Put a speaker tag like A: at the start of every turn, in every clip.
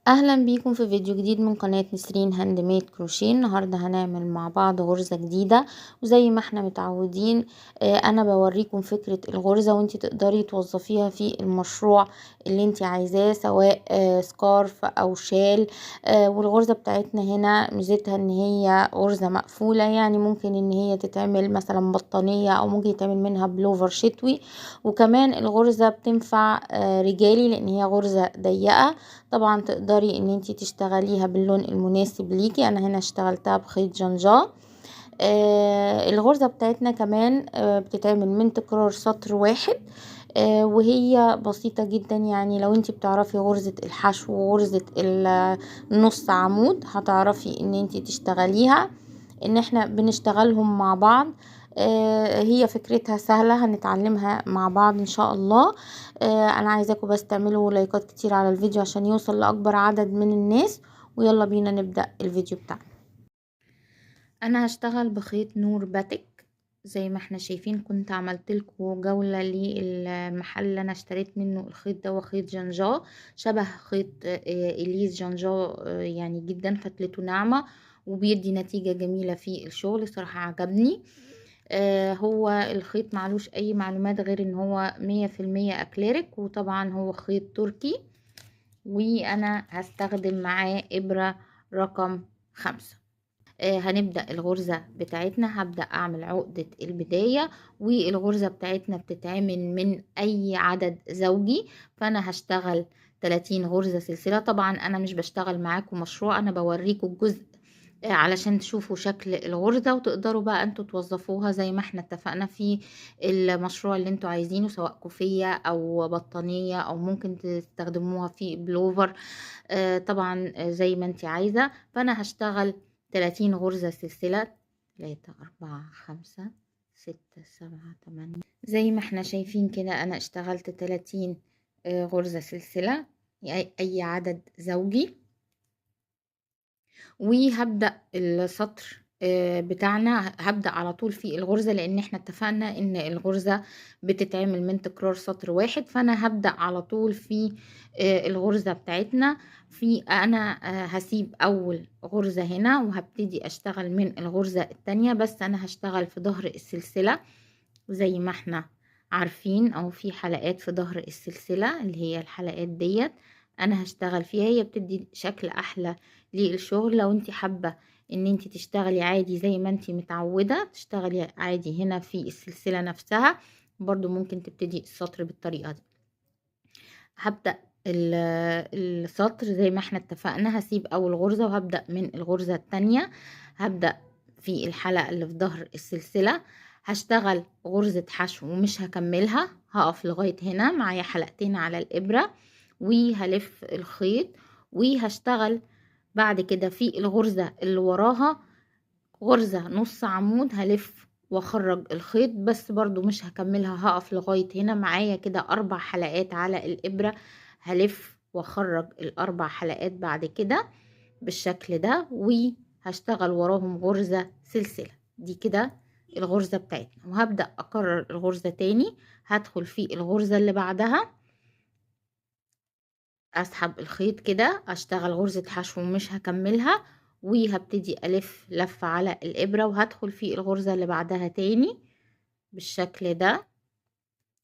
A: اهلا بيكم في فيديو جديد من قناة نسرين هاند ميد كروشيه. النهاردة هنعمل مع بعض غرزة جديدة، وزي ما احنا متعودين انا بوريكم فكرة الغرزة وانتي تقدري توظفيها في المشروع اللي انتي عايزاه، سواء سكارف او شال. والغرزة بتاعتنا هنا ميزتها ان هي غرزة مقفولة، يعني ممكن ان هي تتعمل مثلا بطانية او ممكن يتعمل منها بلوفر شتوي. وكمان الغرزة بتنفع رجالي لان هي غرزة ضيقة. طبعا تقدري ان انتي تشتغليها باللون المناسب ليكي. انا هنا اشتغلتها بخيط جنجاه. الغرزة بتاعتنا كمان بتتعمل من تكرار سطر واحد. وهي بسيطة جدا، يعني لو انتي بتعرفي غرزة الحشو وغرزة النص عمود هتعرفي ان انتي تشتغليها، ان احنا بنشتغلهم مع بعض. هي فكرتها سهلة، هنتعلمها مع بعض ان شاء الله. انا عايزاكم بس تعملوا لايكات كتير على الفيديو عشان يوصل لاكبر عدد من الناس. ويلا بينا نبدأ الفيديو بتاعنا. انا هشتغل بخيط نور باتك. زي ما احنا شايفين كنت عملت لكم جولة للمحل اللي انا اشتريت منه الخيط ده، وخيط جنجاه شبه خيط اليز جنجاه، يعني جدا فتلته ناعمة وبيدي نتيجة جميلة في الشغل. صراحة عجبني. هو الخيط معلوش اي معلومات غير ان هو 100% اكليريك، وطبعا هو خيط تركي. وانا هستخدم معاه ابرة رقم 5. هنبدأ الغرزة بتاعتنا. هبدأ اعمل عقدة البداية، والغرزة بتاعتنا بتتعمل من اي عدد زوجي. فانا هشتغل 30 غرزة سلسلة. طبعا انا مش بشتغل معاكم مشروع، انا بوريكم الجزء علشان تشوفوا شكل الغرزة وتقدروا بقى انتوا توظفوها زي ما احنا اتفقنا في المشروع اللي انتوا عايزينه، سواء كوفية او بطانية او ممكن تستخدموها في بلوفر. طبعا زي ما انت عايزة. فانا هشتغل 30 غرزة سلسلة. 3 4 5 6 7 8. زي ما احنا شايفين كده انا اشتغلت 30 غرزة سلسلة، يعني اي عدد زوجي. وهبدأ السطر بتاعنا. هبدأ على طول في الغرزة لان احنا اتفقنا ان الغرزة بتتعمل من تكرار سطر واحد. فانا هبدأ على طول في الغرزة بتاعتنا. انا هسيب اول غرزة هنا وهبتدي اشتغل من الغرزة التانية، بس انا هشتغل في ظهر السلسلة زي ما احنا عارفين، او في حلقات في ظهر السلسلة اللي هي الحلقات ديت انا هشتغل فيها. هي بتدي شكل احلى للشغل. لو انت حابة ان انت تشتغلي عادي زي ما انت متعودة تشتغلي عادي هنا في السلسلة نفسها، برضو ممكن تبتدي السطر بالطريقة دي. هبدأ السطر زي ما احنا اتفقنا. هسيب اول غرزة وهبدأ من الغرزة التانية. هبدأ في الحلقة اللي في ظهر السلسلة هشتغل غرزة حشو ومش هكملها، هقف لغاية هنا معايا حلقتين على الإبرة وهلف الخيط. وهشتغل بعد كده في الغرزة اللي وراها غرزة نص عمود، هلف واخرج الخيط بس برضو مش هكملها، هقف لغاية هنا معايا كده 4 حلقات على الإبرة. هلف واخرج الأربع حلقات بعد كده بالشكل ده، وهشتغل وراهم غرزة سلسلة. دي كده الغرزة بتاعتنا، وهبدأ أكرر الغرزة تاني. هدخل في الغرزة اللي بعدها، اسحب الخيط كده، اشتغل غرزة حشو ومش هكملها، وهبتدي الف لفة على الابرة وهدخل في الغرزة اللي بعدها تاني بالشكل ده.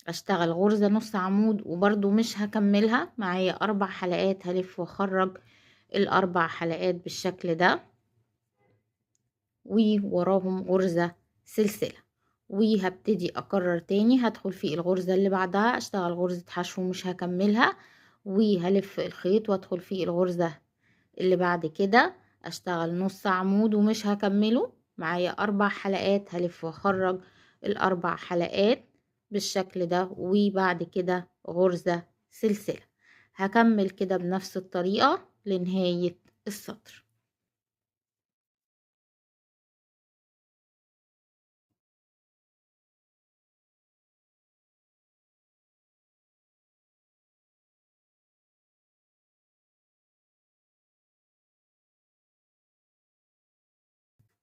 A: اشتغل غرزة نص عمود وبرضو مش هكملها، معايا 4 حلقات هلف واخرج الاربع حلقات بالشكل ده، ووراهم غرزة سلسلة. وهبتدي اكرر تاني، هدخل في الغرزة اللي بعدها اشتغل غرزة حشو مش هكملها، وهلف الخيط وادخل في الغرزة اللي بعد كده اشتغل نص عمود ومش هكمله، معايا 4 حلقات هلف واخرج الاربع حلقات بالشكل ده، وبعد كده غرزة سلسلة. هكمل كده بنفس الطريقة لنهاية السطر.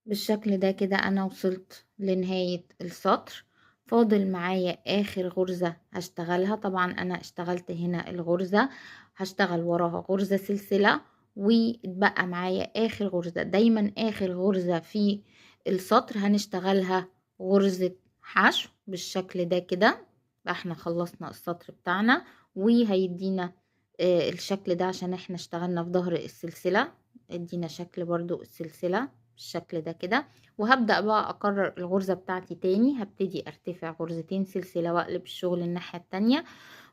A: بالشكل ده كده انا وصلت لنهاية السطر. فاضل معايا اخر غرزة هشتغلها. طبعا انا اشتغلت هنا الغرزة هشتغل وراها غرزة سلسلة واتبقى معايا اخر غرزة. دايما اخر غرزة في السطر هنشتغلها غرزة حشو بالشكل ده كده. احنا خلصنا السطر بتاعنا وهيدينا الشكل ده عشان احنا اشتغلنا في ظهر السلسلة. ادينا شكل برضو السلسلة بالشكل ده كده. وهبدأ بقى اكرر الغرزة بتاعتي تاني. هبتدي ارتفع غرزتين سلسلة واقلب الشغل الناحية التانية،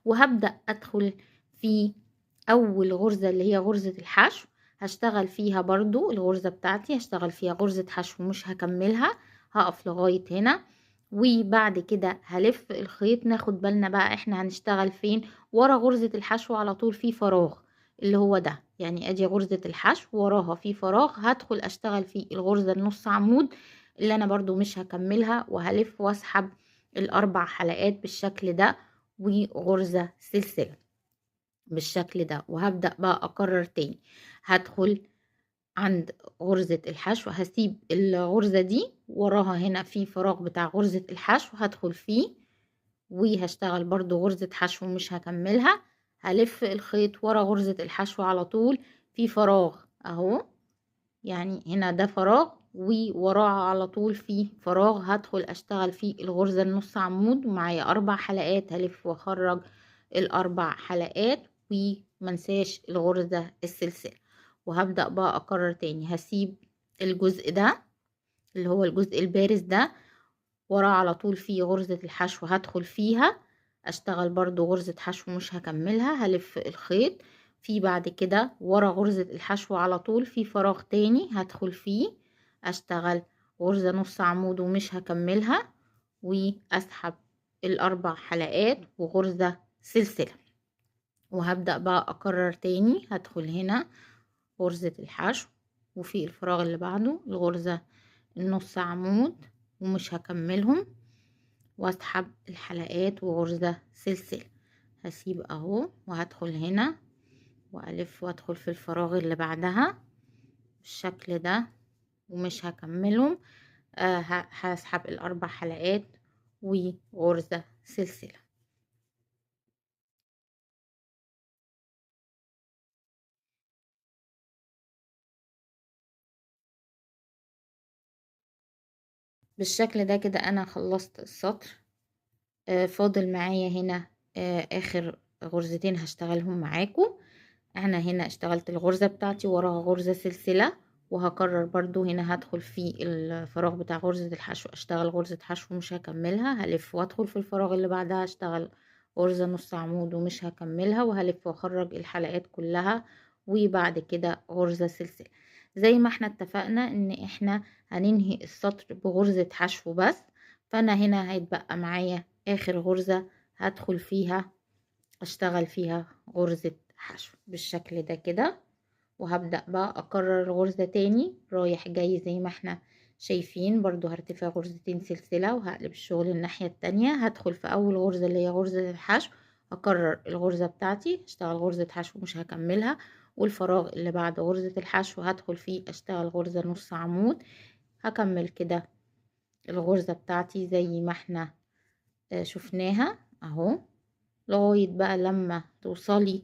A: وهبدأ ادخل في اول غرزة اللي هي غرزة الحشو. هشتغل فيها برضو الغرزة بتاعتي، هشتغل فيها غرزة حشو مش هكملها، هقف لغاية هنا. وبعد كده هلف الخيط. ناخد بالنا بقى احنا هنشتغل فين. ورا غرزة الحشو على طول في فراغ اللي هو ده، يعني ادي غرزة الحشو وراها في فراغ، هدخل اشتغل في الغرزة النص عمود اللي انا برضو مش هكملها، وهلف واسحب الاربع حلقات بالشكل ده وغرزة سلسلة بالشكل ده. وهبدأ بقى اكرر تاني. هدخل عند غرزة الحشو، هسيب الغرزة دي وراها هنا في فراغ بتاع غرزة الحشو هدخل فيه، وهشتغل برضو غرزة حشو مش هكملها. هلف الخيط ورا غرزة الحشو على طول في فراغ اهو، يعني هنا ده فراغ ووراه على طول في فراغ، هدخل اشتغل في الغرزة النص عمود ومعايا 4 حلقات. هلف واخرج ال4 حلقات ومنساش الغرزة السلسلة. وهبدأ بقى اكرر تاني. هسيب الجزء ده اللي هو الجزء البارز ده، وراه على طول في غرزة الحشو هدخل فيها، اشتغل برضو غرزة حشو مش هكملها. هلف الخيط في بعد كده ورا غرزة الحشو على طول في فراغ تاني هدخل فيه، اشتغل غرزة نص عمود ومش هكملها، واسحب ال4 حلقات وغرزة سلسلة. وهبدأ بقى اكرر تاني. هدخل هنا غرزة الحشو وفي الفراغ اللي بعده الغرزة النص عمود ومش هكملهم، واسحب الحلقات وغرزة سلسلة. هسيب اهو وهدخل هنا والف وادخل في الفراغ اللي بعدها بالشكل ده ومش هكملهم. هسحب ال4 حلقات وغرزة سلسلة بالشكل ده كده. انا خلصت السطر. فاضل معايا هنا اخر غرزتين هشتغلهم معاكم. انا هنا اشتغلت الغرزة بتاعتي وراها غرزة سلسلة، وهكرر برضو هنا هدخل في الفراغ بتاع غرزة الحشو اشتغل غرزة حشو مش هكملها. هلف وادخل في الفراغ اللي بعدها اشتغل غرزة نص عمود ومش هكملها، وهلف واخرج الحلقات كلها، وبعد كده غرزة سلسلة. زي ما احنا اتفقنا ان احنا هننهي السطر بغرزة حشو بس، فانا هنا هيتبقى معايا اخر غرزة هدخل فيها اشتغل فيها غرزة حشو بالشكل ده كده. وهبدأ بقى اكرر غرزة تاني رايح جاي زي ما احنا شايفين. برضو هرتفع غرزتين سلسلة وهقلب الشغل الناحية التانية. هدخل في اول غرزة اللي هي غرزة الحشو، اكرر الغرزة بتاعتي اشتغل غرزة حشو مش هكملها، والفراغ اللي بعد غرزة الحشو هدخل فيه اشتغل غرزة نص عمود. هكمل كده الغرزة بتاعتي زي ما احنا شفناها اهو، لغاية بقى لما توصلي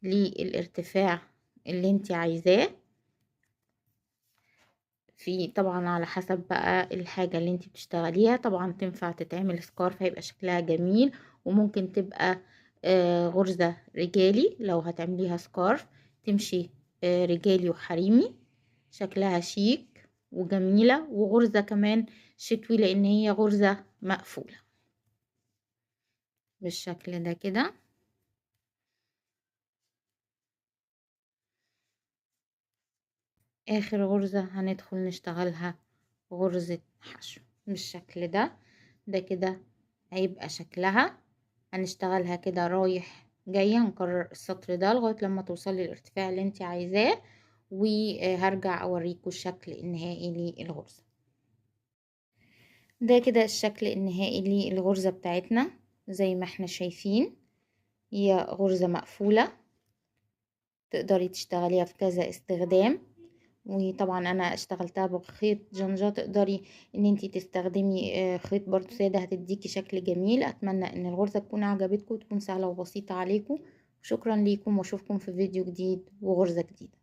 A: للارتفاع اللي انت عايزاه. في طبعا على حسب بقى الحاجة اللي انت بتشتغليها، طبعا تنفع تتعمل سكارف هيبقى شكلها جميل، وممكن تبقى غرزة رجالي لو هتعمليها سكارف تمشي رجالي وحريمي، شكلها شيك وجميلة، وغرزة كمان شتوي لان هي غرزة مقفولة بالشكل ده كده. اخر غرزة هندخل نشتغلها غرزة حشو بالشكل ده. ده كده هيبقى شكلها. هنشتغلها كده رايح جاية، نكرر السطر ده لغاية لما توصلي للارتفاع اللي انت عايزاه، وهرجع اوريكم الشكل النهائي للغرزة. ده كده الشكل النهائي للغرزة بتاعتنا زي ما احنا شايفين. هي غرزة مقفولة تقدري تشتغليها في كذا استخدام، وطبعا انا اشتغلتها بخيط جنجة، تقدري ان انتي تستخدمي خيط برضو سادة هتديكي شكل جميل. اتمنى ان الغرزة تكون عجبتكم وتكون سهلة وبسيطة عليكم، شكرا ليكم واشوفكم في فيديو جديد وغرزة جديدة.